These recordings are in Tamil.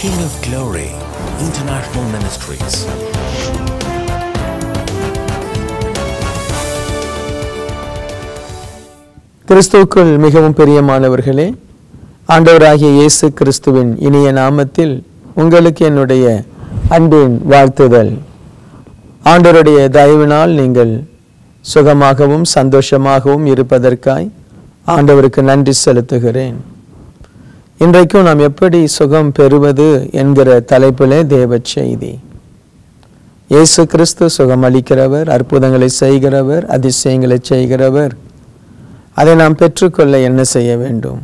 King of Glory International Ministries. கிறிஸ்துவுக்குள் மிகவும் பிரியமானவர்களே, ஆண்டவராகிய இயேசு கிறிஸ்துவின் இனிய நாமத்தில் உங்களுக்கு என்னுடைய அன்பின் வாழ்த்துதல். ஆண்டவருடைய தயவினால் நீங்கள் சுகமாகவும் சந்தோஷமாகவும் இருப்பதற்காய் ஆண்டவருக்கு நன்றி செலுத்துகிறேன். இன்றைக்கும் நாம் எப்படி சுகம் பெறுவது என்கிற தலைப்பிலே தேவ செய்தி. இயேசு கிறிஸ்து சுகம் அளிக்கிறவர், அற்புதங்களை செய்கிறவர், அதிசயங்களை செய்கிறவர். அதை நாம் பெற்றுக்கொள்ள என்ன செய்ய வேண்டும்,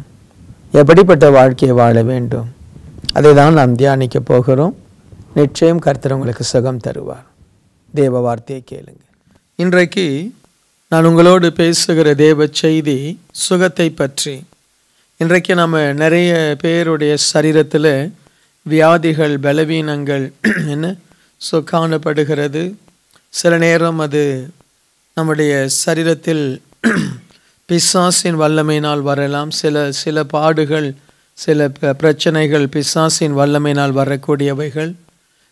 எப்படிப்பட்ட வாழ்க்கையை வாழ வேண்டும், அதை தான் நாம் தியானிக்க போகிறோம். நிச்சயம் கர்த்தர் உங்களுக்கு சுகம் தருவார். தேவ வார்த்தையை கேளுங்க. இன்றைக்கு நான் உங்களோடு பேசுகிற தேவ செய்தி சுகத்தை பற்றி. இன்றைக்கு நம்ம நிறைய பேருடைய சரீரத்தில் வியாதிகள், பலவீனங்கள் காணப்படுகிறது. சில நேரம் அது நம்முடைய சரீரத்தில் பிசாசின் வல்லமையினால் வரலாம். சில பாடுகள், சில பிரச்சனைகள் பிசாசின் வல்லமையினால் வரக்கூடியவைகள்.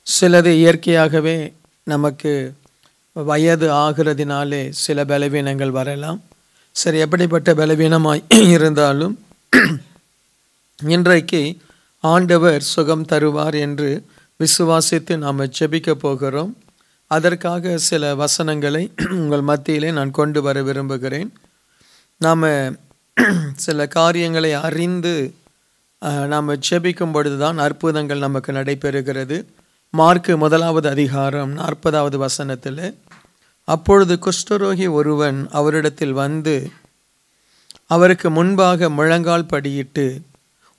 சிலது இயற்கையாகவே நமக்கு வயது ஆகிறதினாலே சில பலவீனங்கள் வரலாம். சரி, எப்படிப்பட்ட பலவீனமாய் இருந்தாலும் இன்றைக்கு ஆண்டவர் சுகம் தருவார் என்று விசுவாசித்து நாம் ஜெபிக்க போகிறோம். அதற்காக சில வசனங்களை உங்கள் மத்தியிலே நான் கொண்டு வர விரும்புகிறேன். நாம் சில காரியங்களை அறிந்து நாம் ஜெபிக்கும் பொழுது தான் அற்புதங்கள் நமக்கு நடைபெறுகிறது. மார்க்கு 1வது அதிகாரம் 40வது வசனத்தில், அப்பொழுது குஷ்டரோகி ஒருவன் அவரிடத்தில் வந்து அவருக்கு முன்பாக முழங்கால் படியிட்டு,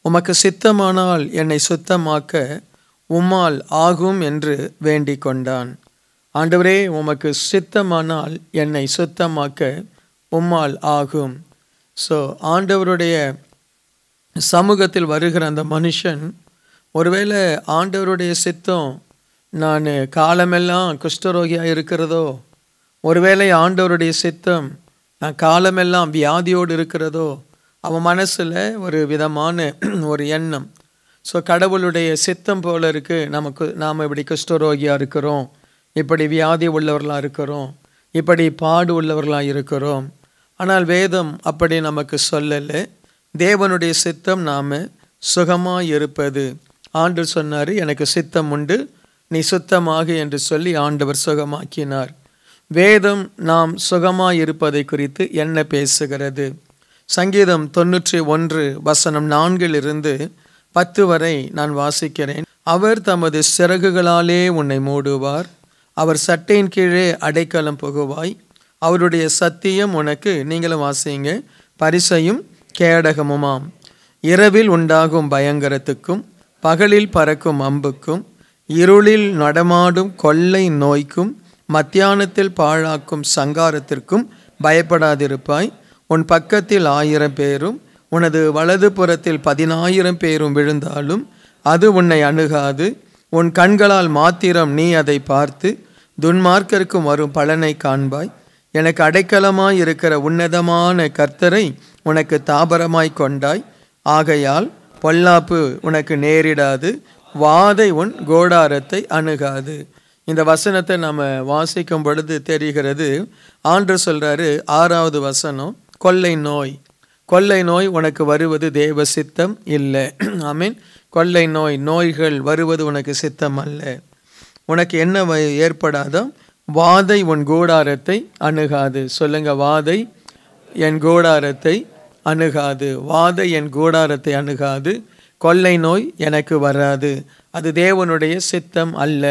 உமக்கு சித்தமானால் என்னை சுத்தமாக்க உம்மால் ஆகும் என்று வேண்டிக் கொண்டான். ஆண்டவரே, உமக்கு சித்தமானால் என்னை சுத்தமாக்க உம்மால் ஆகும். ஸோ ஆண்டவருடைய சமூகத்தில் வருகிற அந்த மனுஷன், ஒருவேளை ஆண்டவருடைய சித்தம் நான் காலமெல்லாம் குஷ்டரோகியாக இருக்கிறதோ, ஒருவேளை ஆண்டவருடைய சித்தம் நான் காலமெல்லாம் வியாதியோடு இருக்கிறதோ, அவன் மனசில் ஒரு விதமான ஒரு எண்ணம். ஸோ கடவுளுடைய சித்தம் போல இருக்குது, நாம் இப்படி குஷ்டரோகியாக இருக்கிறோம், இப்படி வியாதி உள்ளவர்களாக இருக்கிறோம், இப்படி பாடு உள்ளவர்களாக இருக்கிறோம். ஆனால் வேதம் அப்படி நமக்கு சொல்லலை. தேவனுடைய சித்தம் நாம் சுகமாக இருப்பது. ஆண்டவர் சொன்னார், எனக்கு சித்தம் உண்டு, நீ சுத்தமாக என்று சொல்லி ஆண்டவர் சுகமாக்கினார். வேதம் நாம் சுகமாக இருப்பதை குறித்து என்ன பேசுகிறது? சங்கீதம் 91 வசனம் 4-10 வரை நான் வாசிக்கிறேன். அவர் தமது சிறகுகளாலே உன்னை மூடுவார், அவர் சட்டையின் கீழே அடைக்கலம் புகுவாய், அவருடைய சத்தியம் உனக்கு, நீங்களும் வாசிங்க, பரிசையும் கேடகமுமாம். இரவில் உண்டாகும் பயங்கரத்துக்கும் பகலில் பறக்கும் அம்புக்கும் இருளில் நடமாடும் கொள்ளை நோய்க்கும் மத்தியானத்தில் பாழாக்கும் சங்காரத்திற்கும் பயப்படாதிருப்பாய். உன் பக்கத்தில் 1000 பேரும் உனது வலது புறத்தில் 10,000 பேரும் விழுந்தாலும் அது உன்னை அணுகாது. உன் கண்களால் மாத்திரம் நீ அதை பார்த்து துன்மார்க்கருக்கும் வரும் பலனை காண்பாய். எனக்கு அடைக்கலமாய் இருக்கிற உன்னதமான கர்த்தரை உனக்கு தாபரமாய் கொண்டாய். ஆகையால் பொல்லாப்பு உனக்கு நேரிடாது, வாதை உன் கோடாரத்தை அணுகாது. இந்த வசனத்தை நம்ம வாசிக்கும் பொழுது தெரிகிறது. ஆண்டவர் சொல்கிறாரு, 6வது வசனம், கொள்ளை நோய் உனக்கு வருவது தேவ சித்தம் இல்லை. ஆமீன். கொள்ளை நோய்கள் வருவது உனக்கு சித்தம் அல்ல. உனக்கு என்ன ஏற்படாதோ, வாதை உன் கூடாரத்தை அணுகாது. சொல்லுங்க, வாதை என் கூடாரத்தை அணுகாது. வாதை என் கூடாரத்தை அணுகாது. கொள்ளை நோய் எனக்கு வராது. அது தேவனுடைய சித்தம் அல்ல.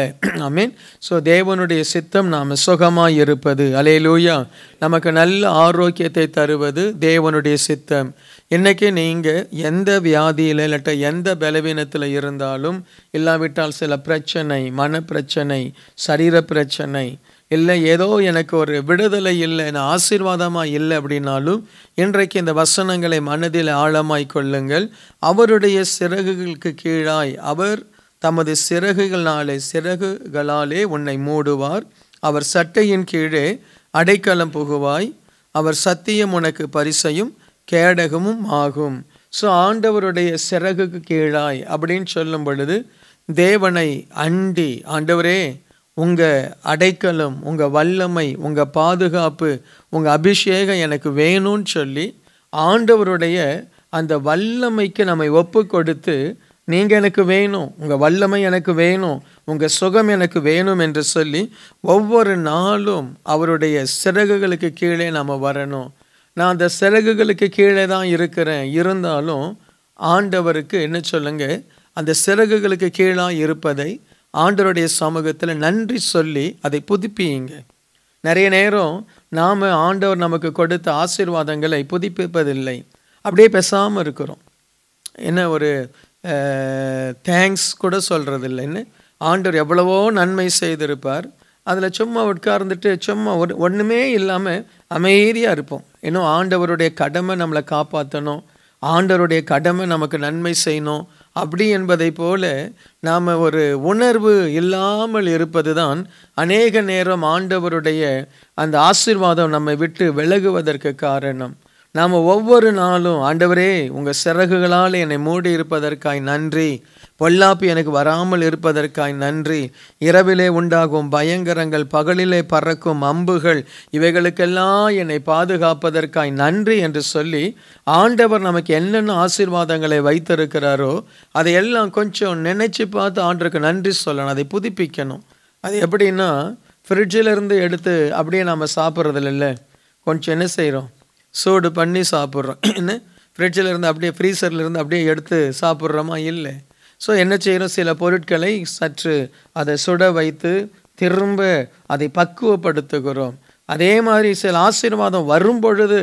ஆமீன். ஸோ தேவனுடைய சித்தம் நாம் சுகமாக இருப்பது. அல்லேலூயா. நமக்கு நல்ல ஆரோக்கியத்தை தருவது தேவனுடைய சித்தம். இன்றைக்கி நீங்கள் எந்த வியாதியில் இல்லாட்ட எந்த பலவீனத்தில் இருந்தாலும், இல்லாவிட்டால் சில பிரச்சனை, மனப்பிரச்சனை, சரீர பிரச்சனை, இல்லை ஏதோ எனக்கு ஒரு விடுதலை இல்லை, நான் ஆசீர்வாதமாக இல்லை அப்படின்னாலும், இன்றைக்கு இந்த வசனங்களை மனதில் ஆழமாய் கொள்ளுங்கள். அவருடைய சிறகுகளுக்கு கீழாய் அவர் தமது சிறகுகளாலே உன்னை மூடுவார். அவர் சட்டையின் கீழே அடைக்கலம் புகுவாய். அவர் சத்தியம் உனக்கு பரிசையும் கேடகமும் ஆகும். ஸோ ஆண்டவருடைய சிறகுக்கு கீழாய் அப்படின்னு சொல்லும் பொழுது தேவனை அண்டி, ஆண்டவரே உங்கள் அடைக்கலம், உங்கள் வல்லமை, உங்கள் பாதுகாப்பு, உங்கள் அபிஷேகம் எனக்கு வேணும்னு சொல்லி ஆண்டவருடைய அந்த வல்லமைக்கு நம்மை ஒப்பு கொடுத்து, நீங்கள் எனக்கு வேணும், உங்கள் வல்லமை எனக்கு வேணும், உங்கள் சுகம் எனக்கு வேணும் என்று சொல்லி ஒவ்வொரு நாளும் அவருடைய சிறகுகளுக்கு கீழே நாம் வரணும். நான் அந்த சிறகுகளுக்கு கீழே தான் இருக்கிறேன், இருந்தாலும் ஆண்டவருக்கு என்ன சொல்லுங்க, அந்த சிறகுகளுக்கு கீழாக இருப்பதை ஆண்டவருடைய சமூகத்தில் நன்றி சொல்லி அதை புதுப்பியுங்க. நிறைய நேரம் நாம் ஆண்டவர் நமக்கு கொடுத்த ஆசீர்வாதங்களை புதுப்பிப்பதில்லை, அப்படியே பேசாமல் இருக்கிறோம். என்ன ஒரு தேங்க்ஸ் கூட சொல்கிறதில்லை. என்ன ஆண்டவர் எவ்வளவோ நன்மை செய்திருப்பார், அதில் சும்மா உட்கார்ந்துட்டு சும்மா ஒன்றுமே இல்லாமல் அமைதியாக இருப்போம். இன்னும் ஆண்டவருடைய கடமை நம்மளை காப்பாற்றணும், ஆண்டவருடைய கடமை நமக்கு நன்மை செய்யணும் அப்படி என்பதை போல நாம் ஒரு உணர்வு இல்லாமல் இருப்பது தான் அநேக நேரம் ஆண்டவருடைய அந்த ஆசீர்வாதம் நம்மை விட்டு விலகுவதற்கு காரணம். நாம் ஒவ்வொரு நாளும் ஆண்டவரே உங்கள் சிறகுகளால் என்னை மூடி இருப்பதற்காய் நன்றி, பொல்லாப்பு எனக்கு வராமல் இருப்பதற்காய் நன்றி, இரவிலே உண்டாகும் பயங்கரங்கள், பகலிலே பறக்கும் அம்புகள், இவைகளுக்கெல்லாம் என்னை பாதுகாப்பதற்காய் நன்றி என்று சொல்லி ஆண்டவர் நமக்கு என்னென்ன ஆசீர்வாதங்களை வைத்திருக்கிறாரோ அதையெல்லாம் கொஞ்சம் நினைச்சு பார்த்து ஆண்டவருக்கு நன்றி சொல்லணும், அதை புதுப்பிக்கணும். அது எப்படின்னா, ஃப்ரிட்ஜிலேருந்து எடுத்து அப்படியே நாம் சாப்பிட்றதில்ல, இல்லை, கொஞ்சம் என்ன செய்கிறோம், சூடு பண்ணி சாப்பிட்றோம். என்ன ஃப்ரிட்ஜில் இருந்து அப்படியே ஃப்ரீசர்லேருந்து அப்படியே எடுத்து சாப்பிட்றோமா? இல்லை. ஸோ என்ன செய்கிறோம், சில பொருட்களை சற்று அதை சுட வைத்து திரும்ப அதை பக்குவப்படுத்துகிறோம். அதே மாதிரி சில ஆசீர்வாதம் வரும் பொழுது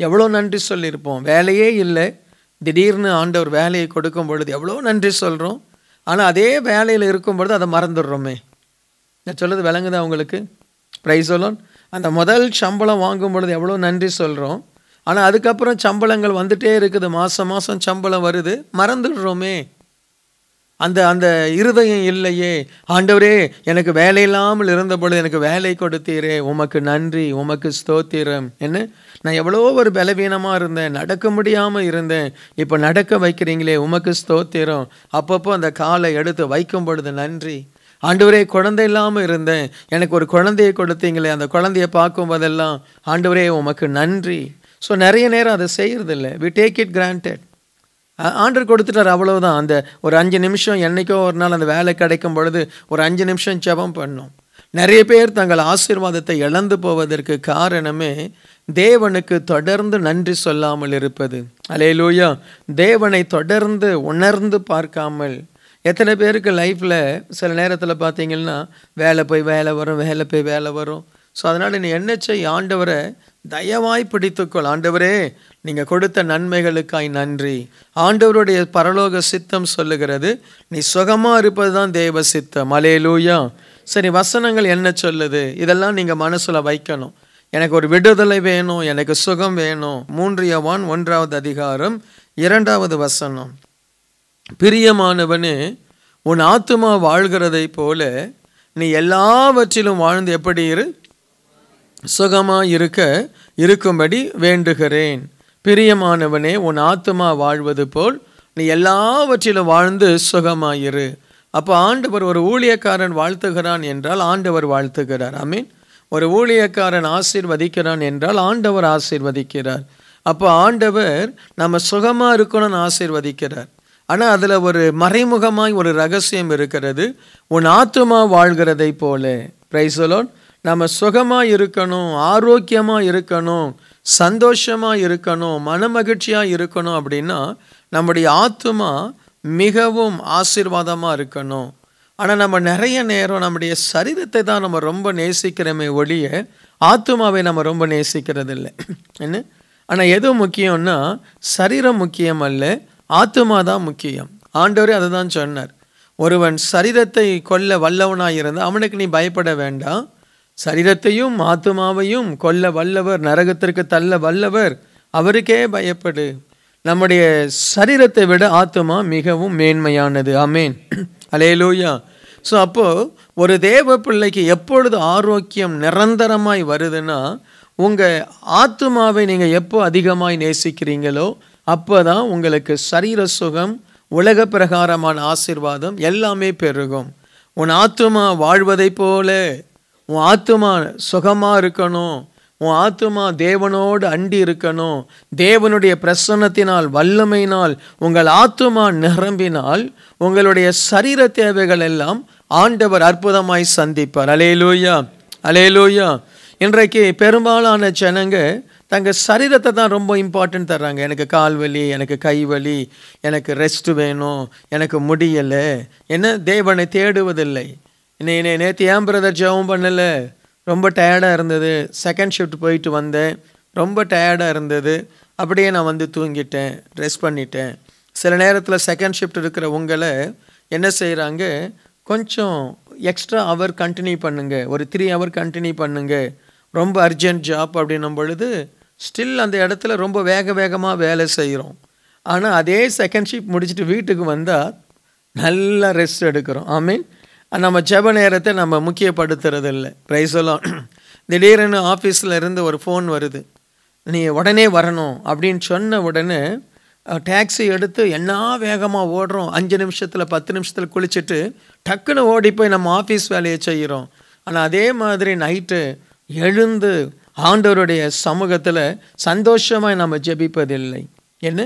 எவ்வளோ நன்றி சொல்லியிருப்போம். வேலையே இல்லை, திடீர்னு ஆண்டவர் வேலையை கொடுக்கும் பொழுது எவ்வளோ நன்றி சொல்கிறோம். ஆனால் அதே வேலையில் இருக்கும் பொழுது அதை மறந்துடுறோமே. நான் சொல்லுறது விளங்குதா உங்களுக்கு? ப்ரைஸ் சொல்லணும். அந்த முதல் சம்பளம் வாங்கும் பொழுது எவ்வளோ நன்றி சொல்கிறோம். ஆனால் அதுக்கப்புறம் சம்பளங்கள் வந்துட்டே இருக்குது, மாதம் மாதம் சம்பளம் வருது, மறந்துடுறோமே. அந்த அந்த இருதயம் இல்லையே. ஆண்டவரே எனக்கு வேலை இல்லாமல் இருந்த பொழுது எனக்கு வேலை கொடுத்தீரே, உமக்கு நன்றி, உமக்கு ஸ்தோத்திரம். என்ன நான் எவ்வளோ ஒரு பலவீனமாக இருந்தேன், நடக்க முடியாமல் இருந்தேன், இப்போ நடக்க வைக்கிறீங்களே, உமக்கு ஸ்தோத்திரம். அப்பப்போ அந்த காலை எடுத்து வைக்கும் பொழுது நன்றி. ஆண்டவரே குழந்தை இல்லாமல் இருந்தேன், எனக்கு ஒரு குழந்தையை கொடுத்தீங்களே, அந்த குழந்தையை பார்க்கும் போதெல்லாம் ஆண்டவரே உமக்கு நன்றி. ஸோ நிறைய நேரம் அதை செய்கிறதில்ல, வி டேக் இட் கிராண்டட். ஆண்டவர் கொடுத்துட்டார், அவ்வளவுதான். அந்த ஒரு 5 நிமிஷம் என்னைக்கோ ஒரு நாள் அந்த வேலை கிடைக்கும் பொழுது ஒரு 5 நிமிஷம் ஜெபம் பண்ணோம். நிறைய பேர் தங்கள் ஆசீர்வாதத்தை இழந்து போவதற்கு காரணமே தேவனுக்கு தொடர்ந்து நன்றி சொல்லாமல் இருப்பது. அல்லேலூயா. தேவனை தொடர்ந்து உணர்ந்து பார்க்காமல். எத்தனை பேருக்கு லைஃப்பில் சில நேரத்தில் பார்த்தீங்கன்னா வேலை போய் வேலை வரும், வேலை போய் வேலை வரும். ஸோ அதனால் நீ என்ன செய், ஆண்டவரை தயவாய் பிடித்துக்கொள். ஆண்டவரே நீங்கள் கொடுத்த நன்மைகளுக்காய் நன்றி. ஆண்டவருடைய பரலோக சித்தம் சொல்லுகிறது நீ சுகமாக இருப்பது தான் தேவ சித்தம். அல்லேலூயா. சரி, வசனங்கள் என்ன சொல்லுது, இதெல்லாம் நீங்கள் மனசில் வைக்கணும். எனக்கு ஒரு விடுதலை வேணும், எனக்கு சுகம் வேணும். 3 யோவான் 1வது அதிகாரம் 2வது வசனம். பிரியமானவனே, உன் ஆத்துமா வாழ்கிறதை போல நீ எல்லாவற்றிலும் வாழ்ந்து எப்படி இரு, சுகமாக இருக்கும்படி வேண்டுகிறேன். பிரியமானவனே, உன் ஆத்துமா வாழ்வது போல் நீ எல்லாவற்றிலும் வாழ்ந்து சுகமாயிரு. அப்போ ஆண்டவர் ஒரு ஊழியக்காரன் வாழ்த்துகிறான் என்றால் ஆண்டவர் வாழ்த்துகிறார். ஆமீன். ஒரு ஊழியக்காரன் ஆசீர்வதிக்கிறான் என்றால் ஆண்டவர் ஆசீர்வதிக்கிறார். அப்போ ஆண்டவர் நம்ம சுகமாக இருக்கணும்னு ஆசீர்வதிக்கிறார். ஆனால் அதில் ஒரு மறைமுகமாய் ஒரு ரகசியம் இருக்கிறது. உன் ஆத்துமா வாழ்கிறதை போல. Price the Lord. நம்ம சுகமாக இருக்கணும், ஆரோக்கியமாக இருக்கணும், சந்தோஷமாக இருக்கணும், மனமகிழ்ச்சியாக இருக்கணும் அப்படின்னா நம்முடைய ஆத்துமா மிகவும் ஆசீர்வாதமாக இருக்கணும். ஆனால் நம்ம நிறைய நேரம் நம்முடைய சரீரத்தை தான் நம்ம ரொம்ப நேசிக்கிறோமே ஒழிய ஆத்துமாவை நம்ம ரொம்ப நேசிக்கிறது இல்லை. என்ன? ஆனால் எது முக்கியம்னா சரீரம் முக்கியம் அல்ல, ஆத்துமா தான் முக்கியம். ஆண்டவரே அதை தான் சொன்னார். ஒருவன் சரீரத்தை கொல்ல வல்லவனாக இருந்தால் அவனுக்கு நீ பயப்பட வேண்டாம், சரீரத்தையும் ஆத்துமாவையும் கொல்ல வல்லவர், நரகத்திற்கு தள்ள வல்லவர், அவருக்கே பயப்படு. நம்முடைய சரீரத்தை விட ஆத்துமா மிகவும் மேன்மையானது. ஆமேன். அல்லேலூயா. ஸோ அப்போது ஒரு தேவ பிள்ளைக்கு எப்பொழுது ஆரோக்கியம் நிரந்தரமாய் வருதுன்னா உங்கள் ஆத்துமாவை நீங்கள் எப்போ அதிகமாய் நேசிக்கிறீங்களோ அப்போதான் உங்களுக்கு சரீர சுகம், உலக பிரகாரமான ஆசீர்வாதம் எல்லாமே பெருகும். உன் ஆத்துமா வாழ்வதை போல உன் ஆத்துமா சுகமாக இருக்கணும். உன் ஆத்துமா தேவனோடு அண்டி இருக்கணும். தேவனுடைய பிரசன்னத்தினால், வல்லமையினால் உங்கள் ஆத்துமா நிரம்பினால் உங்களுடைய சரீர தேவைகள் எல்லாம் ஆண்டவர் அற்புதமாய் சந்திப்பார். அல்லேலூயா, அல்லேலூயா. இன்றைக்கு பெரும்பாலான ஜனங்க தங்கள் சரீரத்தை தான் ரொம்ப இம்பார்ட்டன்ட் தர்றாங்க. எனக்கு கால் வலி, எனக்கு கை வலி, எனக்கு ரெஸ்ட் வேணும், எனக்கு முடியலை, என்ன தேவனை தேடுவதில்லை. நேற்று ஏன் பிரதர் ஜெபம் பண்ணலை, ரொம்ப டயர்டாக இருந்தது, செகண்ட் ஷிஃப்ட் போயிட்டு வந்தேன், ரொம்ப டயர்டாக இருந்தது, அப்படியே நான் வந்து தூங்கிட்டேன், ரெஸ்ட் பண்ணிட்டேன். சில நேரத்தில் செகண்ட் ஷிஃப்ட் இருக்கிற உங்களை என்ன செய்கிறாங்க, கொஞ்சம் எக்ஸ்ட்ரா ஹவர் கண்டினியூ பண்ணுங்க, ஒரு 3 hour கண்டினியூ பண்ணுங்க, ரொம்ப அர்ஜென்ட் ஜாப் அப்படின்னும் பொழுது ஸ்டில் அந்த இடத்துல ரொம்ப வேகமாக வேலை செய்கிறோம். ஆனால் அதே செகண்ட் ஷிஃப்ட் முடிச்சுட்டு வீட்டுக்கு வந்தால் நல்லா ரெஸ்ட் எடுக்கிறோம். ஆமீன். நம்ம ஜெப நேரத்தை நம்ம முக்கியப்படுத்துறது இல்லை. பிரைஸெல்லாம் திடீர்னு ஆஃபீஸில் இருந்து ஒரு ஃபோன் வருது, நீ உடனே வரணும் அப்படின்னு சொன்ன உடனே டாக்ஸி எடுத்து என்ன வேகமாக ஓடுறோம். 5 நிமிஷத்தில் 10 நிமிஷத்தில் குளிச்சுட்டு டக்குன்னு ஓடி போய் நம்ம ஆஃபீஸ் வேலையை செய்கிறோம். ஆனால் அதே மாதிரி நைட்டு எழுந்து ஆண்டவருடைய சமூகத்தில் சந்தோஷமாக நம்ம ஜெபிப்பதில்லை. என்ன?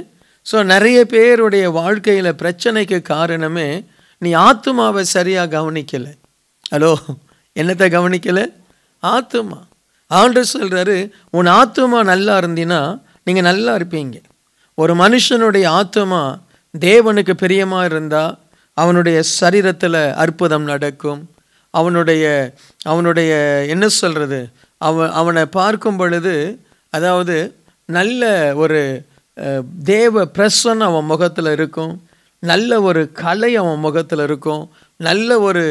ஸோ நிறைய பேருடைய வாழ்க்கையில் பிரச்சனைக்கு காரணமே நீ ஆத்துமாவை சரியாக கவனிக்கலை. ஹலோ, என்னத்தை கவனிக்கலை? ஆத்துமா. ஆண்டவர் சொல்கிறாரு, உன் ஆத்துமா நல்லா இருந்தீன்னா நீங்கள் நல்லா இருப்பீங்க. ஒரு மனுஷனுடைய ஆத்துமா தேவனுக்கு பிரியமாக இருந்தால் அவனுடைய சரீரத்தில் அற்புதம் நடக்கும். அவனுடைய என்ன சொல்கிறது, அவனை பார்க்கும் பொழுது, அதாவது நல்ல ஒரு தேவ பிரசன்னம் அவன் முகத்தில் இருக்கும், நல்ல ஒரு கலை அவன் முகத்தில் இருக்கும், நல்ல ஒரு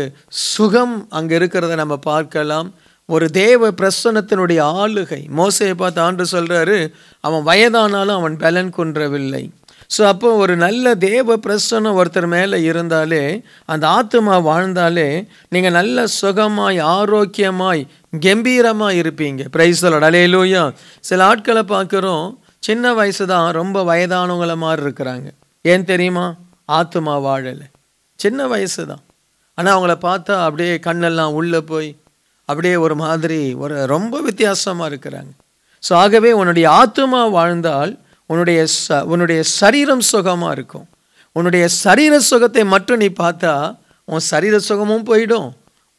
சுகம் அங்கே இருக்கிறத நம்ம பார்க்கலாம். ஒரு தேவ பிரசன்னத்தினுடைய ஆளுகை. மோசையை பார்த்து ஆண்டவர் சொல்கிறாரு, அவன் வயதானாலும் அவன் பலன் குன்றவில்லை. ஸோ அப்போ ஒரு நல்ல தேவ பிரசன்னம் ஒருத்தர் மேலே இருந்தாலே, அந்த ஆத்துமா வாழ்ந்தாலே நீங்கள் நல்ல சுகமாய், ஆரோக்கியமாய், கம்பீரமாக இருப்பீங்க. Praise the Lord. அல்லேலூயா. சில ஆட்களை பார்க்குறோம், சின்ன வயசு தான், ரொம்ப வயதானவங்கள மாதிரி இருக்கிறாங்க. ஏன் தெரியுமா? ஆத்துமா வாழலை. சின்ன வயசு தான், ஆனால் அவங்கள பார்த்தா அப்படியே கண்ணெல்லாம் உள்ளே போய் அப்படியே ஒரு மாதிரி ரொம்ப வித்தியாசமாக இருக்கிறாங்க. ஸோ ஆகவே உன்னுடைய ஆத்துமா வாழ்ந்தால் உன்னுடைய சரீரம் சுகமாக இருக்கும். உன்னுடைய சரீர சுகத்தை மட்டும் நீ பார்த்தா உன் சரீர சுகமும் போயிடும்,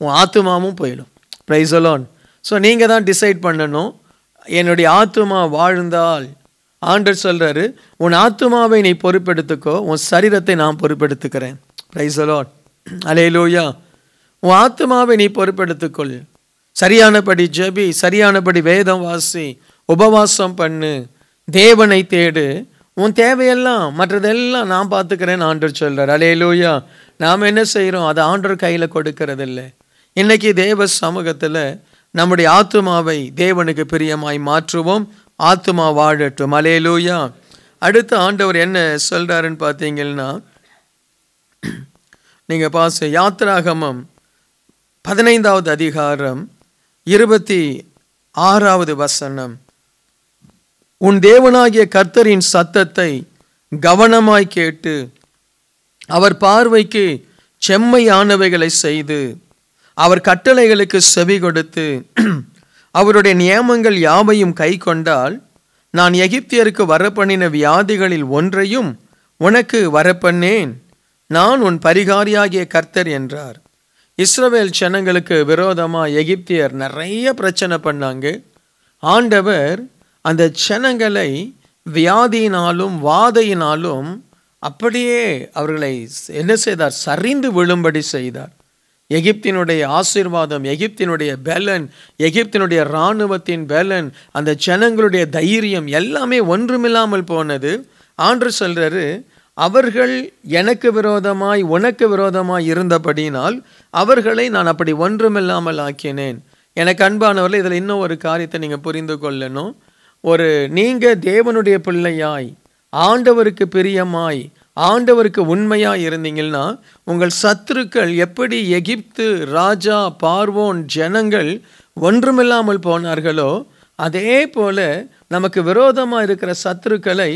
உன் ஆத்துமாவும் போயிடும். Price the Lord. ஸோ நீங்கள் தான் டிசைட் பண்ணணும், என்னுடைய ஆத்துமா வாழ்ந்தால். ஆண்டவர் சொல்கிறாரு, உன் ஆத்துமாவை நீ பொறுப்பெடுத்துக்கோ, உன் சரீரத்தை நான் பொறுப்பெடுத்துக்கிறேன். Price the Lord. அல்லேலூயா. உன் ஆத்துமாவை நீ பொறுப்பெடுத்துக்கொள். சரியானபடி ஜெபி, சரியானபடி வேதம் வாசி, உபவாசம் பண்ணு, தேவனை தேடு. உன் தேவையெல்லாம் மற்றதெல்லாம் நான் பார்த்துக்கிறேன்னு ஆண்டவர் சொல்கிறார். அல்லேலூயா. நாம் என்ன செய்கிறோம்? அதை ஆண்டவர் கையில் கொடுக்கறதில்லை. இன்றைக்கி தேவ சமூகத்தில் நம்முடைய ஆத்துமாவை தேவனுக்கு பிரியமாய் மாற்றுவோம். ஆத்துமா வாழட்டும். அல்லேலூயா. அடுத்து ஆண்டவர் என்ன சொல்கிறாருன்னு பார்த்தீங்கன்னா, நீங்கள் யாத்திராகமம் 15வது அதிகாரம் 26வது வசனம். உன் தேவனாகிய கர்த்தரின் சத்தத்தை கவனமாய் கேட்டு அவர் பார்வைக்கு செம்மையானவைகளை செய்து அவர் கட்டளைகளுக்கு செவி கொடுத்து அவருடைய நியமங்கள் யாவையும் கை கொண்டால் நான் எகிப்தியருக்கு வரப்பண்ணின வியாதிகளில் ஒன்றையும் உனக்கு வரப்பண்ணேன். நான் உன் பரிகாரியாகிய கர்த்தர் என்றார். இஸ்ரவேல் ஜனங்களுக்கு விரோதமாக எகிப்தியர் நிறைய பிரச்சனை பண்ணாங்க. ஆண்டவர் அந்த ஜனங்களை வியாதியினாலும் வாதையினாலும் அப்படியே அவர்களை என்ன செய்தார்? சரிந்து விழும்படி செய்தார். எகிப்தினுடைய ஆசீர்வாதம், எகிப்தினுடைய பலன், எகிப்தினுடைய இராணுவத்தின் பலன், அந்த ஜனங்களுடைய தைரியம் எல்லாமே ஒன்றுமில்லாமல் போனது. ஆண்டவர் சொல்றாரு, அவர்கள் எனக்கு விரோதமாய் உனக்கு விரோதமாய் இருந்தபடினால் அவர்களை நான் அப்படி ஒன்றுமில்லாமல் ஆக்கினேன். எனக்கு அன்பானவர்கள், இதில் இன்னும் ஒரு காரியத்தை நீங்கள் புரிந்து கொள்ளணும். நீங்கள் தேவனுடைய பிள்ளையாய், ஆண்டவருக்கு பிரியமாய், ஆண்டவருக்கு உண்மையாக இருந்தீங்கன்னா உங்கள் சத்துருக்கள் எப்படி எகிப்து ராஜா, பார்வோன் ஜனங்கள் ஒன்றுமில்லாமல் போனார்களோ அதே போல நமக்கு விரோதமாக இருக்கிற சத்துருக்களை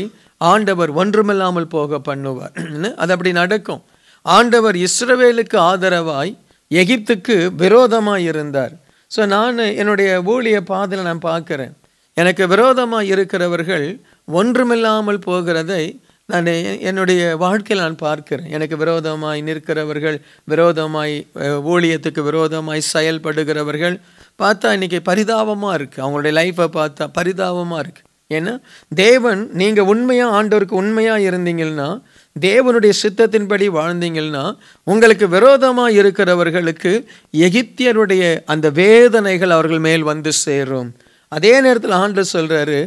ஆண்டவர் ஒன்றுமில்லாமல் போக பண்ணுவார். அது அப்படி நடக்கும். ஆண்டவர் இஸ்ரவேலுக்கு ஆதரவாய் எகிப்துக்கு விரோதமாய் இருந்தார். ஸோ நான் என்னுடைய ஊழிய பாதையில் நான் பார்க்குறேன், எனக்கு விரோதமாக இருக்கிறவர்கள் ஒன்றுமில்லாமல் போகிறதை நான் என்னுடைய வாழ்க்கையில் நான் பார்க்கிறேன். எனக்கு விரோதமாய் நிற்கிறவர்கள், விரோதமாய் ஊழியத்துக்கு விரோதமாய் செயல்படுகிறவர்கள் பார்த்தா இன்றைக்கி பரிதாபமாக இருக்குது. அவங்களுடைய லைஃப்பை பார்த்தா பரிதாபமாக இருக்குது. ஏன்னா தேவன், நீங்கள் உண்மையாக ஆண்டவருக்கு உண்மையாக இருந்தீங்கன்னா, தேவனுடைய சித்தத்தின்படி வாழ்ந்தீங்கன்னா, உங்களுக்கு விரோதமாக இருக்கிறவர்களுக்கு எகிப்தியருடைய அந்த வேதனைகள் அவர்கள் மேல் வந்து சேரும். அதே நேரத்தில் ஆண்டவர் சொல்கிறாரு,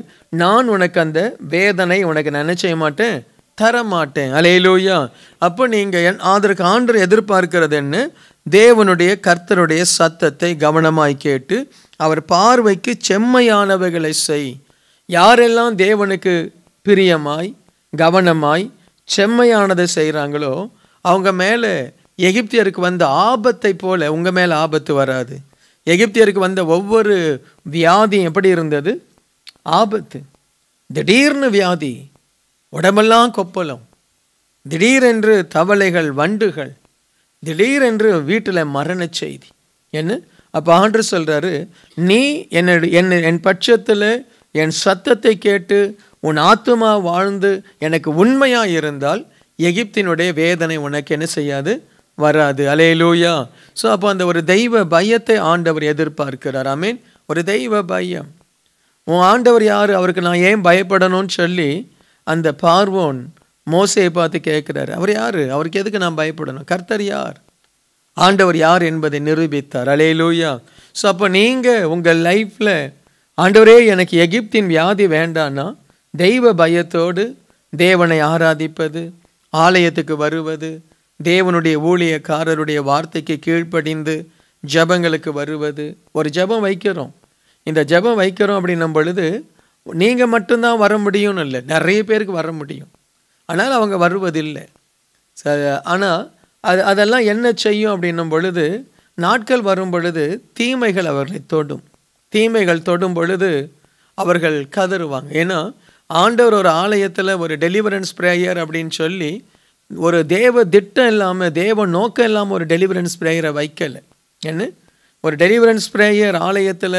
நான் உனக்கு அந்த வேதனை உனக்கு நினைச்ச மாட்டேன், தரமாட்டேன். அல்லேலூயா. அப்போ நீங்கள் அதற்கு ஆண்டவர் எதிர்பார்க்கிறது என்ன? தேவனுடைய கர்த்தருடைய சத்தத்தை கவனமாய் கேட்டு அவர் பார்வைக்கு செம்மையானவைகளை செய். யாரெல்லாம் தேவனுக்கு பிரியமாய் கவனமாய் செம்மையானதை செய்கிறாங்களோ அவங்க மேலே எகிப்தியருக்கு வந்த ஆபத்தை போல உங்கள் மேலே ஆபத்து வராது. எகிப்தியருக்கு வந்த ஒவ்வொரு வியாதியும் எப்படி இருந்தது? ஆபத்து. திடீர்னு வியாதி, உடம்பெல்லாம் கொப்பளம், திடீரென்று தவளைகள், வண்டுகள், திடீரென்று வீட்டில் மரண செய்தி. என்ன? அப்போ ஆண்டவர் சொல்கிறாரு, நீ என் பட்சத்தில் என் சத்தத்தை கேட்டு உன் ஆத்துமா வாழ்ந்து எனக்கு உண்மையாக இருந்தால் எகிப்தினுடைய வேதனை உனக்கு என்ன செய்யாது? வராது. அல்லேலூயா. ஸோ அப்போ அந்த ஒரு தெய்வ பயத்தை ஆண்டவர் எதிர்பார்க்கிறார். ஆமீன். ஒரு தெய்வ பயம். உன் ஆண்டவர் யார்? அவருக்கு நான் ஏன் பயப்படணும்னு சொல்லி அந்த பார்வோன் மோசேயை பார்த்து கேட்குறாரு. அவர் யார்? அவருக்கு எதுக்கு நான் பயப்படணும்? கர்த்தர் யார்? ஆண்டவர் யார் என்பதை நிரூபித்தார். அல்லேலூயா. ஸோ அப்போ நீங்கள் உங்கள் லைஃப்பில் ஆண்டவரே எனக்கு எகிப்தின் வியாதி வேண்டான்னா தெய்வ பயத்தோடு தேவனை ஆராதிப்பது, ஆலயத்துக்கு வருவது, தேவனுடைய ஊழியக்காரருடைய வார்த்தைக்கு கீழ்ப்படிந்து ஜபங்களுக்கு வருவது. ஒரு ஜபம் வைக்கிறோம், இந்த ஜபம் வைக்கிறோம் அப்படின்னும் பொழுது நீங்கள் மட்டும்தான் வர முடியும்னு இல்லை, நிறைய பேருக்கு வர முடியும். ஆனால் அவங்க வருவதில்லை. ஆனால் அதெல்லாம் என்ன செய்யும் அப்படின்னும் பொழுது, நாட்கள் வரும் பொழுது தீமைகள் அவர்களை தொடும். தீமைகள் தொடும் பொழுது அவர்கள் கதறுவாங்க. ஏன்னா ஆண்டவர் ஒரு ஆலயத்தில் ஒரு டெலிவரன்ஸ் ப்ரேயர் அப்படின்னு சொல்லி ஒரு தேவ திட்டம் இல்லாமல், தேவ நோக்கம் இல்லாமல் ஒரு டெலிவரன்ஸ் ப்ரேயரை வைக்கலை. என்ன? ஒரு டெலிவரன்ஸ் ப்ரேயர் ஆலயத்தில்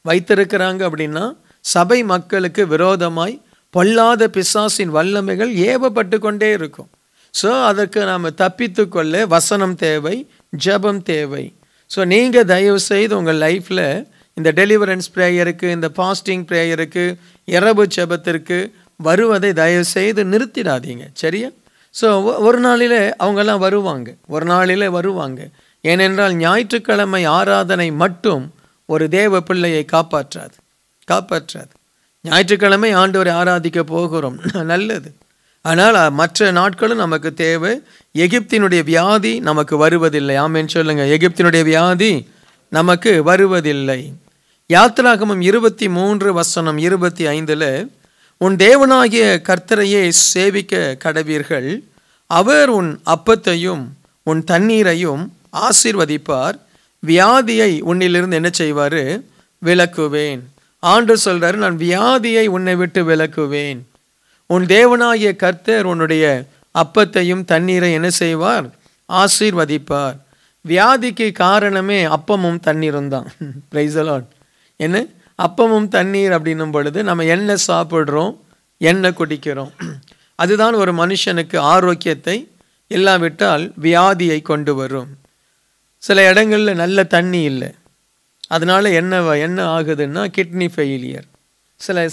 வைத்திருக்கிறாங்க அப்படின்னா சபை மக்களுக்கு விரோதமாய் பொல்லாத பிசாசின் வல்லமைகள் ஏவப்பட்டு கொண்டே இருக்கும். ஸோ அதற்கு நாம் தப்பித்து கொள்ள வசனம் தேவை, ஜபம் தேவை. ஸோ நீங்கள் தயவு செய்து உங்கள் லைஃப்பில் இந்த டெலிவரன்ஸ் ப்ரேயருக்கு, இந்த ஃபாஸ்டிங் ப்ரேயருக்கு, இரவு ஜபத்திற்கு வருவதை தயவு செய்து நிறுத்திடாதீங்க. சரியா? ஸோ ஒரு நாளில் அவங்கெல்லாம் வருவாங்க, ஒரு நாளில் வருவாங்க. ஏனென்றால் ஞாயிற்றுக்கிழமை ஆராதனை மட்டும் ஒரு தேவ பிள்ளையை காப்பாற்றாது. ஞாயிற்றுக்கிழமை ஆண்டவரை ஆராதிக்க போகிறோம், நல்லது. ஆனால் மற்ற நாட்களும் நமக்கு தேவை. எகிப்தினுடைய வியாதி நமக்கு வருவதில்லை. ஆமென் சொல்லுங்க. எகிப்தினுடைய வியாதி நமக்கு வருவதில்லை. யாத்திராகமம் 23:25 உன் தேவனாகிய கர்த்தரையே சேவிக்க கடவீர்கள், அவர் உன் அப்பத்தையும் உன் தண்ணீரையும் ஆசீர்வதிப்பார், வியாதியை உன்னிலிருந்து என்ன செய்வார்? விலக்குவேன். ஆண்டவர் சொல்றாரு, நான் வியாதியை உன்னை விட்டு விலக்குவேன். உன் தேவனாகிய கர்த்தர் உன்னுடைய அப்பத்தையும் தண்ணீரை என்ன செய்வார்? ஆசீர்வதிப்பார். வியாதிக்கு காரணமே அப்பமும் தண்ணீரும் தான். Price the Lord. என்ன? அப்பமும் தண்ணீர் அப்படின்னும் பொழுது நம்ம என்ன சாப்பிட்றோம், என்ன குடிக்கிறோம், அதுதான் ஒரு மனுஷனுக்கு ஆரோக்கியத்தை, இல்லாவிட்டால் வியாதியை கொண்டு வரும். சில இடங்களில் நல்ல தண்ணி இல்லை, அதனால் என்ன ஆகுதுன்னா கிட்னி ஃபெயிலியர்.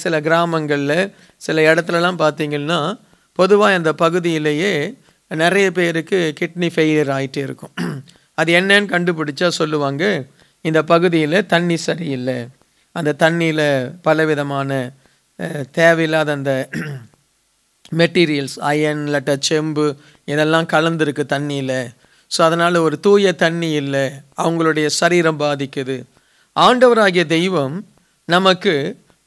சில கிராமங்களில் சில இடத்துலலாம் பார்த்திங்கன்னா பொதுவாக அந்த பகுதியிலேயே நிறைய பேருக்கு கிட்னி ஃபெயிலியர் ஆகிட்டே இருக்கும். அது என்னன்னு கண்டுபிடிச்சா சொல்லுவாங்க, இந்த பகுதியில் தண்ணி சரியில்லை, அந்த தண்ணியில் பலவிதமான தேவையில்லாத அந்த மெட்டீரியல்ஸ், அயன் இல்லாட்ட செம்பு இதெல்லாம் கலந்துருக்கு தண்ணியில். ஸோ அதனால் ஒரு தூய தண்ணி இல்லை, அவங்களுடைய சரீரம் பாதிக்குது. ஆண்டவராகிய தெய்வம் நமக்கு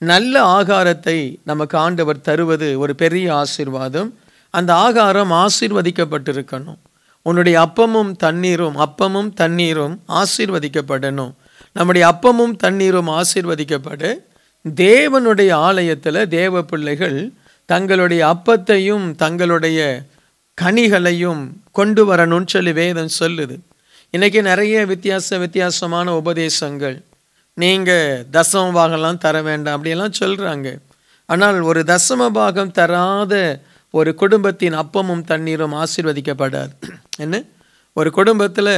நல்ல ஆகாரத்தை நமக்கு ஆண்டவர் தருவது ஒரு பெரிய ஆசீர்வாதம். அந்த ஆகாரம் ஆசீர்வதிக்கப்பட்டிருக்கணும். உன்னுடைய அப்பமும் தண்ணீரும் ஆசீர்வதிக்கப்படணும். நம்முடைய அப்பமும் தண்ணீரும் ஆசீர்வதிக்கப்பட தேவனுடைய ஆலயத்தில் தேவ பிள்ளைகள் தங்களுடைய அப்பத்தையும் தங்களுடைய கனிகளையும் கொண்டு வரணும்னு சொல்லி வேதம் சொல்லுது. இன்றைக்கி நிறைய வித்தியாசமான உபதேசங்கள், நீங்கள் தசம பாகம்லாம் தர வேண்டாம் அப்படியெல்லாம் சொல்கிறாங்க. ஆனால் ஒரு தசம பாகம் தராத ஒரு குடும்பத்தின் அப்பமும் தண்ணீரும் ஆசீர்வதிக்கப்படாது. என்ன, ஒரு குடும்பத்தில்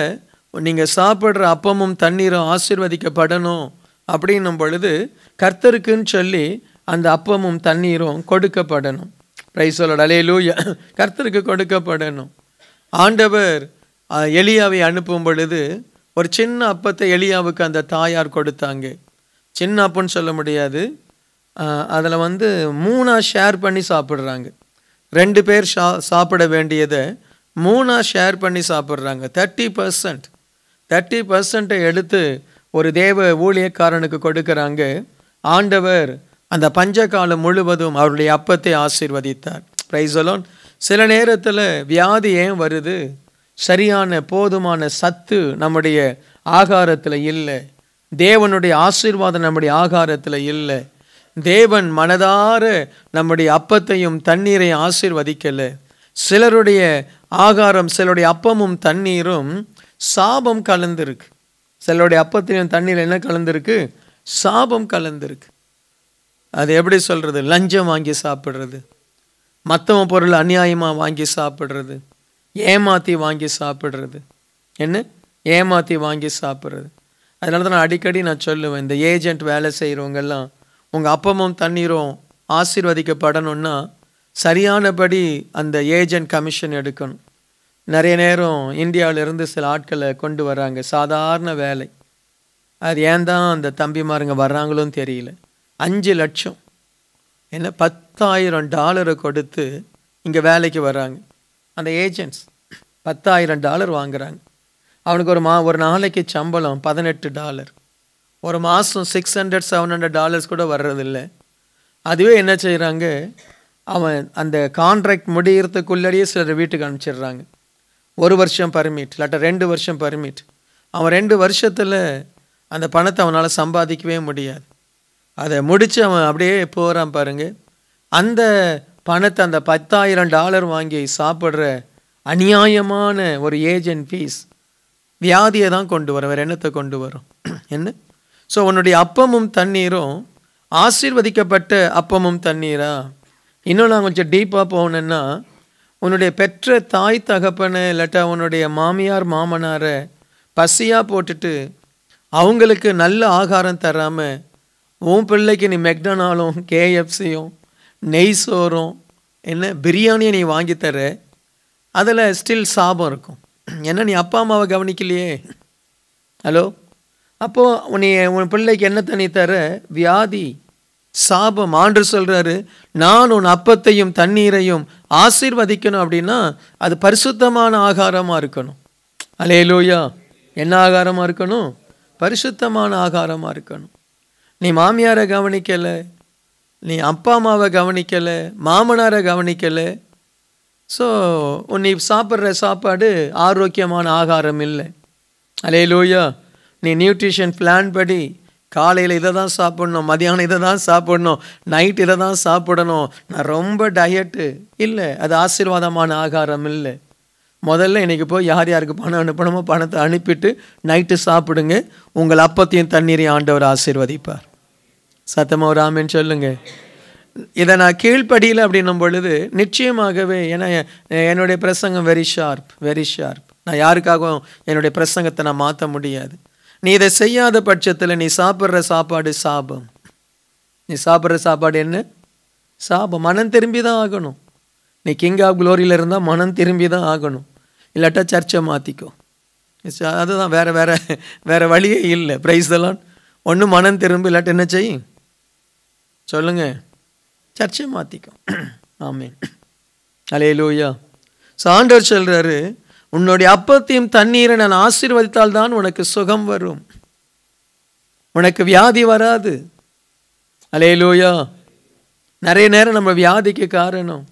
நீங்கள் சாப்பிட்ற அப்பமும் தண்ணீரும் ஆசீர்வதிக்கப்படணும் அப்படின்னும் பொழுது கர்த்தருக்குன்னு சொல்லி அந்த அப்பமும் தண்ணீரும் கொடுக்கப்படணும். பிரைஸ் தி லார்ட், அல்லேலூயா. கர்த்தருக்கு கொடுக்கப்படணும். ஆண்டவர் எலியாவை அனுப்பும் பொழுது ஒரு சின்ன அப்பத்தை எலியாவுக்கு அந்த தாயார் கொடுத்தாங்க. சின்ன அப்பன்னு சொல்ல முடியாது, அதில் 3 ஷேர் பண்ணி சாப்பிட்றாங்க. 2 பேர் சாப்பிட வேண்டியதை 3 ஷேர் பண்ணி சாப்பிட்றாங்க. 30% எடுத்து ஒரு தேவ ஊழியக்காரனுக்கு கொடுக்குறாங்க. ஆண்டவர் அந்த பஞ்சகாலம் முழுவதும் அவருடைய அப்பத்தை ஆசீர்வதித்தார். Price the Lord. சில நேரத்தில் வியாதி ஏன் வருது? சரியான போதுமான சத்து நம்முடைய ஆகாரத்தில் இல்லை. தேவனுடைய ஆசீர்வாதம் நம்முடைய ஆகாரத்தில் இல்லை. தேவன் மனதார நம்முடைய அப்பத்தையும் தண்ணீரையும் ஆசீர்வதிக்கலை. சிலருடைய ஆகாரம், சிலருடைய அப்பமும் தண்ணீரும் சாபம் கலந்துருக்கு. சிலருடைய அப்பத்திலையும் தண்ணீர் என்ன கலந்துருக்கு? சாபம் கலந்துருக்கு. அது எப்படி சொல்கிறது? லஞ்சம் வாங்கி சாப்பிட்றது, மற்றவன் பொருள் அநியாயமாக வாங்கி சாப்பிட்றது, ஏமாற்றி வாங்கி சாப்பிட்றது. என்ன, ஏமாற்றி வாங்கி சாப்பிட்றது. அதனால தான் நான் அடிக்கடி சொல்லுவேன், இந்த ஏஜென்ட் வேலை செய்கிறவங்கெல்லாம் உங்கள் அப்பமும் தண்ணீரும் ஆசீர்வதிக்கப்படணும்னா சரியானபடி அந்த ஏஜென்ட் கமிஷன் எடுக்கணும். நிறைய நேரம் இந்தியாவிலேருந்து சில ஆட்களை கொண்டு வராங்க, சாதாரண வேலை. அது ஏன் தான் அந்த தம்பிமாருங்க வர்றாங்களும் தெரியல. 5 லட்சம் என்ன $10,000 கொடுத்து இங்கே வேலைக்கு வராங்க. அந்த ஏஜென்ட்ஸ் $10,000 வாங்குறாங்க. அவனுக்கு ஒரு நாளைக்கு சம்பளம் $18, ஒரு மாதம் $600-700 கூட வர்றதில்லை. அதுவே என்ன செய்கிறாங்க, அவன் அந்த கான்ட்ராக்ட் முடிகிறதுக்குள்ளேயே சிலர் வீட்டுக்கு அனுப்பிச்சிடுறாங்க. 1 வருஷம் பர்மிட், இல்லாட்ட 2 வருஷம் பர்மிட். அவன் 2 வருஷத்தில் அந்த பணத்தை அவனால் சம்பாதிக்கவே முடியாது. அதை முடித்து அவன் அப்படியே போகிறான் பாருங்க. அந்த பணத்தை, அந்த $10,000 வாங்கி சாப்பிட்ற அநியாயமான ஒரு ஏஜென்ட் ஃபீஸ் வியாதியை தான் கொண்டு வரும், வேறு என்னத்தை கொண்டு வரும்? என்ன? ஸோ உன்னுடைய அப்பமும் தண்ணீரும் ஆசீர்வதிக்கப்பட்ட அப்பமும் தண்ணீரா? இன்னும் நான் கொஞ்சம் டீப்பாக போகணுன்னா, உன்னுடைய பெற்ற தாய் தகப்பனை இல்லாட்டா உன்னுடைய மாமியார் மாமனாரை பசியாக போட்டுட்டு அவங்களுக்கு நல்ல ஆகாரம் தராமல் உன் பிள்ளைக்கு நீ மெக்டொனால்டும் KFCயும் நெய் சோறும் என்ன பிரியாணியை நீ வாங்கி தர, அதில் ஸ்டில் சாபம் இருக்கும். ஏன்னா நீ அப்பா அம்மாவை கவனிக்கலையே. ஹலோ, அப்போது உன் பிள்ளைக்கு என்ன தண்ணி தர? வியாதி, சாபம். ஆண்டவர் சொல்கிறாரு, நான் உன் அப்பத்தையும் தண்ணீரையும் ஆசீர்வதிக்கணும் அப்படின்னா அது பரிசுத்தமான ஆகாரமாக இருக்கணும். அல்லேலூயா. என்ன ஆகாரமாக இருக்கணும்? பரிசுத்தமான ஆகாரமாக இருக்கணும். நீ மாமியாரை கவனிக்கலை, நீ அப்பா அம்மாவை கவனிக்கலை, மாமனாரை கவனிக்கலை. ஸோ நீ சாப்பிட்ற சாப்பாடு ஆரோக்கியமான ஆகாரம் இல்லை. அல்லேலூயா. நீ நியூட்ரிஷன் பிளான் படி காலையில் இதை தான் சாப்பிட்ணும், மதியானம் இதை தான் சாப்பிடணும், நைட் இதை தான் சாப்பிடணும், நான் ரொம்ப டயட்டு இல்லை, அது ஆசீர்வாதமான ஆகாரம் இல்லை. முதல்ல இன்றைக்கி போய் யார் யாருக்கு பணம் அனுப்பணுமோ பணத்தை அனுப்பிட்டு நைட்டு சாப்பிடுங்க. உங்கள் அப்பத்தையும் தண்ணீரையும் ஆண்டவர் ஆசீர்வதிப்பார். சத்தமாக ஒரு ஆமென் சொல்லுங்க. இதை நான் கீழ்ப்படியில் அப்படின்னும் பொழுது நிச்சயமாகவே, ஏன்னா என்னுடைய பிரசங்கம் வெரி ஷார்ப். நான் யாருக்காகவும் என்னுடைய பிரசங்கத்தை நான் மாற்ற முடியாது. நீ இதை செய்யாத பட்சத்தில் நீ சாப்பிட்ற சாப்பாடு சாபம். நீ சாப்பிட்ற சாப்பாடு என்ன? சாபம். மனம் திரும்பி தான் ஆகணும். நீ கிங் ஆஃப் க்ளோரியில் இருந்தால் மனம் திரும்பி தான் ஆகணும், இல்லாட்டா சர்ச்சை மாற்றிக்கோ. அதுதான், வேறு வழியே இல்லை. Price the Lord. ஒன்று மனம் திரும்பி, இல்லாட்ட என்ன செய்யும் சொல்லுங்க? சர்ச்சை மாற்றிக்கும். ஆமென். அல்லேலூயா. ஆண்டவர் சொல்கிறாரு, உன்னுடைய அப்பத்தையும் தண்ணீரை நான் ஆசீர்வதித்தால் தான் உனக்கு சுகம் வரும், உனக்கு வியாதி வராது. அல்லேலூயா. நிறைய நேரம் நம்ம வியாதிக்கு காரணம்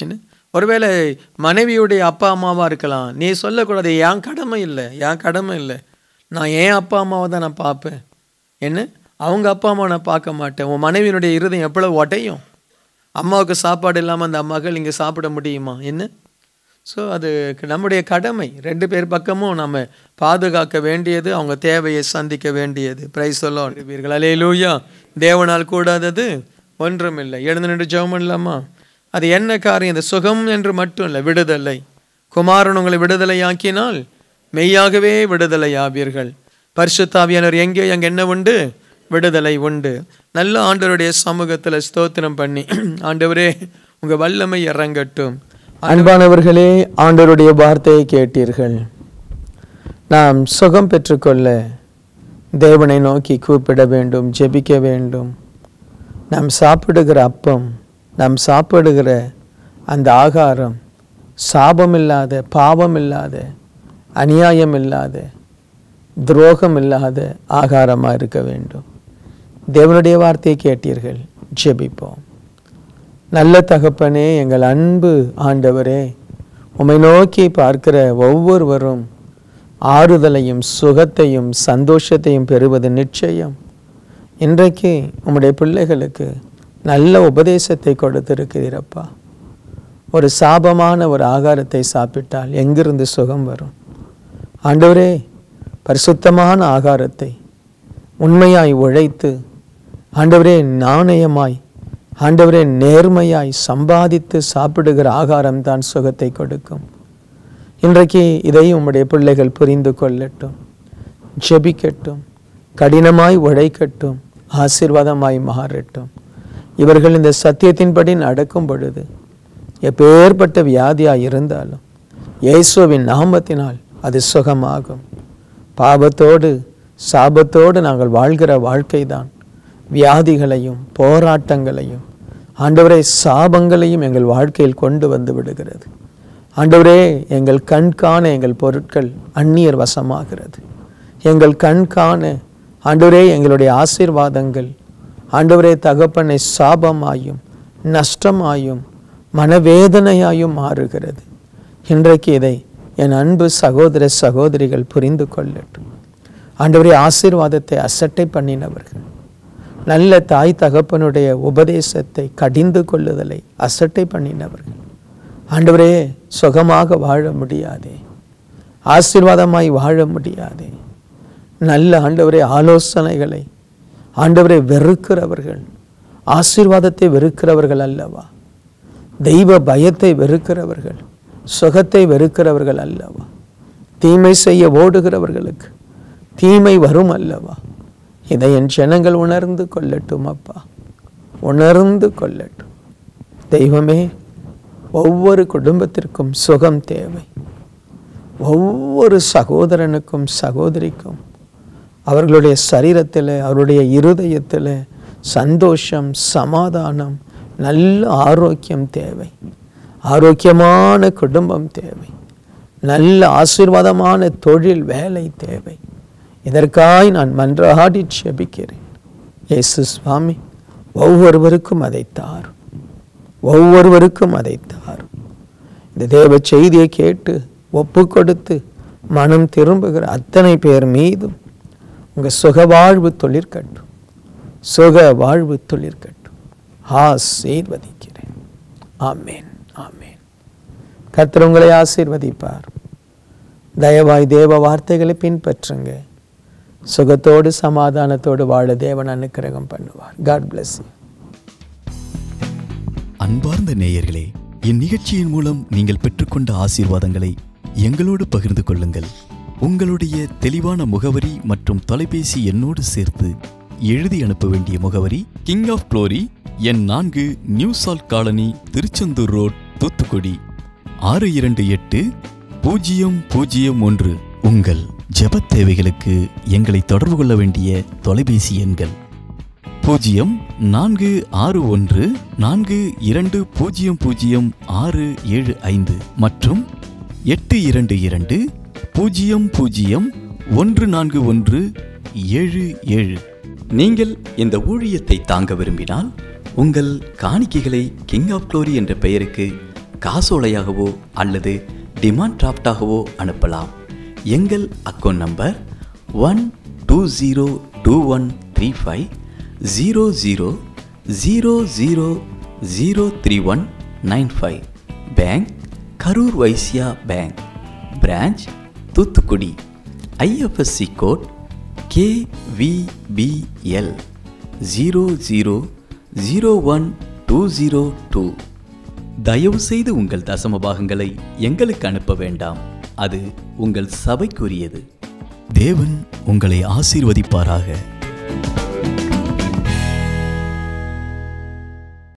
என்ன? ஒருவேளை மனைவியுடைய அப்பா அம்மாவாக இருக்கலாம். நீ சொல்லக்கூடாது, என் கடமை இல்லை, நான் என் அப்பா அம்மாவை தான் நான் பார்ப்பேன். என்ன? அவங்க அப்பா அம்மா நான் பார்க்க மாட்டேன். உன் மனைவியினுடைய இருதயம் எவ்வளவு உடையும். அம்மாவுக்கு சாப்பாடு இல்லாமல் அந்த மகள் இங்கே சாப்பிட முடியுமா என்ன? ஸோ அது நம்முடைய கடமை. 2 பேர் பக்கமும் நம்ம பாதுகாக்க வேண்டியது, அவங்க தேவையை சந்திக்க வேண்டியது. பிரைஸ் சொல்லுவீர்கள். அல்லேலூயா. தேவனால் கூடாதது ஒன்றுமில்லை. எழுந்து நின்று ஜெபம் பண்ணலாமா? அது என்ன காரியம்? இந்த சுகம் என்று மட்டும் இல்லை, விடுதலை. குமாரன் உங்களை விடுதலையாக்கினால் மெய்யாகவே விடுதலை ஆவீர்கள். பரிசுத்த ஆவியானவர் எங்கே அங்கே என்ன உண்டு? விடுதலை உண்டு. நல்ல ஆண்டவருடைய சமூகத்தில் ஸ்தோத்திரம் பண்ணி, ஆண்டவரே உங்கள் வல்லமை இறங்கட்டும். அன்பானவர்களே, ஆண்டவருடைய வார்த்தையை கேட்டீர்கள். நாம் சுகம் பெற்றுக்கொள்ள தேவனை நோக்கி கூப்பிட வேண்டும், ஜெபிக்க வேண்டும். நாம் சாப்பிடுகிற அப்பம், நாம் சாப்பிடுகிற அந்த ஆகாரம் சாபம் இல்லாத, பாவம் இல்லாத, அநியாயம் இல்லாத, துரோகம் இல்லாத ஆகாரமாக இருக்க வேண்டும். தேவனுடைய வார்த்தையை கேட்டீர்கள். ஜெபிப்போம். நல்ல தகப்பனே, எங்கள் அன்பு ஆண்டவரே, உம்மை நோக்கி பார்க்கிற ஒவ்வொருவரும் ஆறுதலையும் சுகத்தையும் சந்தோஷத்தையும் பெறுவது நிச்சயம். இன்றைக்கு உம்முடைய பிள்ளைகளுக்கு நல்ல உபதேசத்தை கொடுத்திருக்கிறீரப்பா. ஒரு சாபமான ஒரு ஆகாரத்தை சாப்பிட்டால் எங்கிருந்து சுகம் வரும்? ஆண்டவரே, பரிசுத்தமான ஆகாரத்தை உண்மையாய் உழைத்து, ஆண்டவரே நாணயமாய், ஆண்டவரே நேர்மையாய் சம்பாதித்து சாப்பிடுகிற ஆகாரம்தான் சுகத்தை கொடுக்கும். இன்றைக்கு இதை உம்முடைய பிள்ளைகள் புரிந்து கொள்ளட்டும், ஜெபிக்கட்டும், கடினமாய் உழைக்கட்டும், ஆசீர்வாதமாய் மாறட்டும். இவர்கள் இந்த சத்தியத்தின்படி நடக்கும் பொழுது எப்பேற்பட்ட வியாதியாய் இருந்தாலும் இயேசுவின் நாமத்தினால் அது சுகமாகும். பாவத்தோடு சாபத்தோடு நாங்கள் வாழ்கிற வாழ்க்கை தான் வியாதிகளையும் போராட்டங்களையும், ஆண்டவரே சாபங்களையும் எங்கள் வாழ்க்கையில் கொண்டு வந்து விடுகிறது. ஆண்டவரே, எங்கள் கண் காண எங்கள் பொருட்கள் அந்நியர் வசமாகிறது. எங்கள் கண் காண ஆண்டவரே எங்களுடைய ஆசீர்வாதங்கள், ஆண்டவரே தகப்பனை சாபமாயும் நஷ்டமாயும் மனவேதனையாயும் மாறுகிறது. இன்றைக்கு இதை என் அன்பு சகோதர சகோதரிகள் புரிந்து கொள்ளட்டும். ஆண்டவரே, ஆசீர்வாதத்தை அசட்டை பண்ணினவர்கள், நல்ல தாய் தகப்பனுடைய உபதேசத்தை கடிந்து கொள்ளுதலை அசட்டை பண்ணினவர்கள், ஆண்டவரே சுகமாக வாழ முடியாதே, ஆசீர்வாதமாய் வாழ முடியாதே. நல்ல ஆண்டவரே ஆலோசனைகளை ஆண்டவரை வெறுக்கிறவர்கள், ஆசீர்வாதத்தை வெறுக்கிறவர்கள் அல்லவா? தெய்வ பயத்தை வெறுக்கிறவர்கள், சுகத்தை வெறுக்கிறவர்கள் அல்லவா? தீமை செய்ய ஓடுகிறவர்களுக்கு தீமை வரும் அல்லவா? இதை என் ஜனங்கள் உணர்ந்து கொள்ளட்டும் அப்பா, உணர்ந்து கொள்ளட்டும். தெய்வமே, ஒவ்வொரு குடும்பத்திற்கும் சுகம் தேவை. ஒவ்வொரு சகோதரனுக்கும் சகோதரிக்கும் அவர்களுடைய சரீரத்தில், அவருடைய இருதயத்தில் சந்தோஷம், சமாதானம், நல்ல ஆரோக்கியம் தேவை. ஆரோக்கியமான குடும்பம் தேவை. நல்ல ஆசீர்வாதமான தொழில் வேலை தேவை. இதற்காய் நான் மன்றாடி ஜெபிக்கிறேன். இயேசு சுவாமி, ஒவ்வொருவருக்கும் அதை தாரும், ஒவ்வொருவருக்கும் அதை தாரும். இந்த தேவ செய்தியை கேட்டு ஒப்பு கொடுத்து மனம் திரும்புகிற அத்தனை பேர் மீதும் உங்கள் சுக வாழ்வு தொழிற்கட்டும், சுக வாழ்வு தொழிற்கட்டும். ஆசீர்வதிக்கிறேன். ஆமேன், ஆமேன். கர்த்தர் உங்களை ஆசீர்வதிப்பார். தயவாய் தேவ வார்த்தைகளை பின்பற்றுங்க. சுகத்தோடு சமாதானத்தோடு வாழ தேவன் அனுக்கிரகம் பண்ணுவார். God bless you. அன்பார்ந்த நேயர்களே, இந்நிகழ்ச்சியின் மூலம் நீங்கள் பெற்றுக்கொண்ட ஆசீர்வாதங்களை எங்களோடு பகிர்ந்து கொள்ளுங்கள். உங்களுடைய தெளிவான முகவரி மற்றும் தொலைபேசி எண்ணோடு சேர்த்து எழுதி அனுப்ப வேண்டிய முகவரி: கிங் ஆஃப் க்ளோரி, எண் 4, new salt colony, Tiruchendur road, Thoothukudi 628001. உங்கள் ஜெபத் தேவைகளுக்கு எங்களை தொடர்பு கொள்ள வேண்டிய தொலைபேசி எண்கள் 0414200675 மற்றும் 8220014177. நீங்கள் இந்த ஊழியத்தை தாங்க விரும்பினால் உங்கள் காணிக்கைகளை கிங் ஆஃப் க்ளோரி என்ற பெயருக்கு காசோலையாகவோ அல்லது டிமாண்ட் டிராஃப்டாகவோ அனுப்பலாம். எங்கள் account number 12021 95 bank Karur Vysya bank, branch Thoothukudi, IFSC code KVBL 0001202. தயவு செய்து உங்கள் தசம பாகங்களை எங்களுக்கு அனுப்ப வேண்டாம், அது உங்கள் சபைக்குரியது. தேவன் உங்களை ஆசீர்வதிப்பாராக.